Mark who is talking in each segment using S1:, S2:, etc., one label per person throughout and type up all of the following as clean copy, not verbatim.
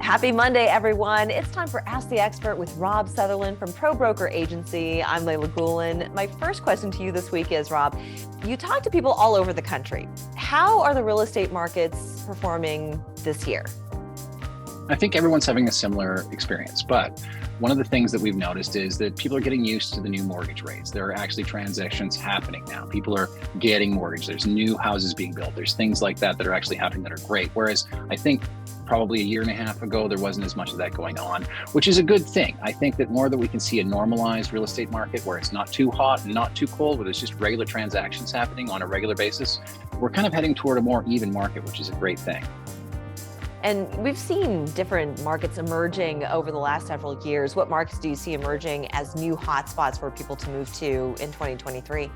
S1: Happy Monday, everyone. It's time for Ask the Expert with Rob Sutherland from Pro Broker Agency. I'm Layla Gulen. My first question to you this week is, Rob, you talk to people all over the country. How are the real estate markets performing this year?
S2: I think everyone's having a similar experience, but one of the things that we've noticed is that people are getting used to the new mortgage rates. There are actually transactions happening now. People are getting mortgaged. There's new houses being built. There's things like that that are actually happening that are great. Whereas I think probably a year and a half ago, there wasn't as much of that going on, which is a good thing. I think that more that we can see a normalized real estate market where it's not too hot and not too cold, where there's just regular transactions happening on a regular basis. We're kind of heading toward a more even market, which is a great thing.
S1: And we've seen different markets emerging over the last several years. What markets do you see emerging as new hotspots for people to move to in 2023?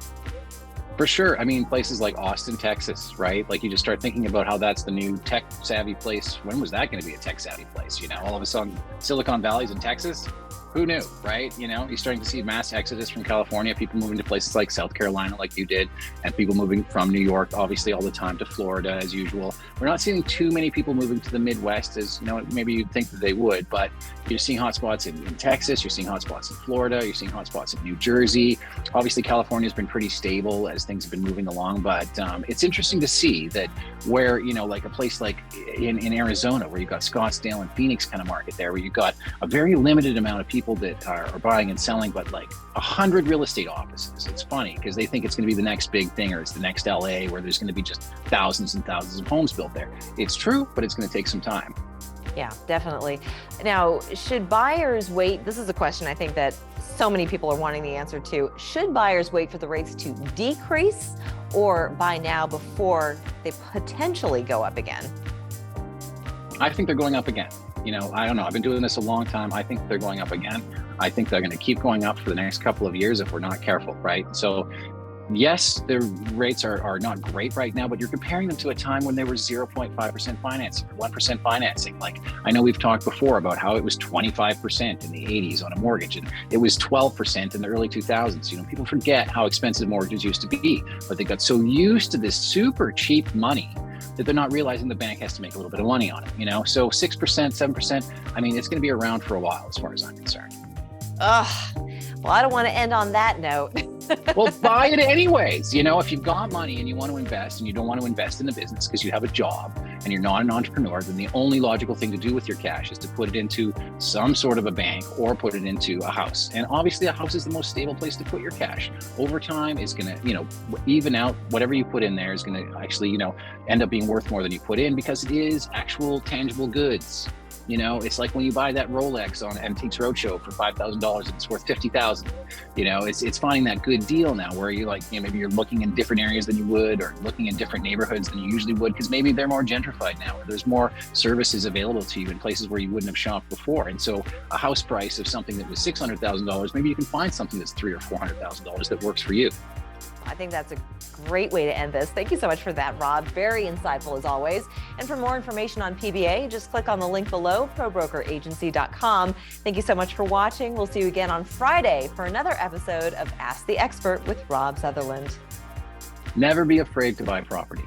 S2: For sure. I mean, places like Austin, Texas, right? Like you just start thinking about how that's the new tech savvy place. When was that going to be a tech savvy place? You know, all of a sudden Silicon Valley's in Texas. Who knew, right? You know, you're starting to see mass exodus from California, people moving to places like South Carolina, like you did, and people moving from New York, obviously all the time, to Florida as usual. We're not seeing too many people moving to the Midwest as, you know, maybe you'd think that they would, but you're seeing hotspots in Texas, you're seeing hotspots in Florida, you're seeing hotspots in New Jersey. Obviously, California's been pretty stable as things have been moving along, but it's interesting to see that where, you know, like a place like in Arizona, where you've got Scottsdale and Phoenix kind of market there, where you've got a very limited amount of people that are buying and selling, but like 100 real estate offices. It's funny because they think it's going to be the next big thing, or it's the next LA where there's going to be just thousands and thousands of homes built there. It's true, but it's going to take some time.
S1: Yeah, definitely. Now, should buyers wait? This is a question I think that so many people are wanting the answer to. Should buyers wait for the rates to decrease or buy now before they potentially go up again?
S2: I think they're going up again. You know, I don't know. I've been doing this a long time. I think they're going up again. I think they're going to keep going up for the next couple of years if we're not careful, right? So yes, their rates are not great right now, but you're comparing them to a time when they were 0.5% financing, 1% financing. Like, I know we've talked before about how it was 25% in the 80s on a mortgage, and it was 12% in the early 2000s. You know, people forget how expensive mortgages used to be, but they got so used to this super cheap money that they're not realizing the bank has to make a little bit of money on it, you know? So 6%, 7%, I mean, it's going to be around for a while as far as I'm concerned.
S1: Ugh, well, I don't want to end on that note.
S2: Well, buy it anyways. You know, if you've got money and you want to invest and you don't want to invest in a business because you have a job and you're not an entrepreneur, then the only logical thing to do with your cash is to put it into some sort of a bank or put it into a house. And obviously a house is the most stable place to put your cash. Over time, it's going to, you know, even out whatever you put in there is going to actually, you know, end up being worth more than you put in because it is actual tangible goods. You know, it's like when you buy that Rolex on Antiques Roadshow for $5,000 and it's worth $50,000. You know, it's finding that good deal now where you like, you know, maybe you're looking in different areas than you would, or looking in different neighborhoods than you usually would, because maybe they're more gentrified now, or there's more services available to you in places where you wouldn't have shopped before. And so a house price of something that was $600,000, maybe you can find something that's $300,000 or $400,000 that works for you.
S1: I think that's a great way to end this. Thank you so much for that, Rob. Very insightful as always. And for more information on PBA, just click on the link below, probrokeragency.com. Thank you so much for watching. We'll see you again on Friday for another episode of Ask the Expert with Rob Sutherland.
S2: Never be afraid to buy property.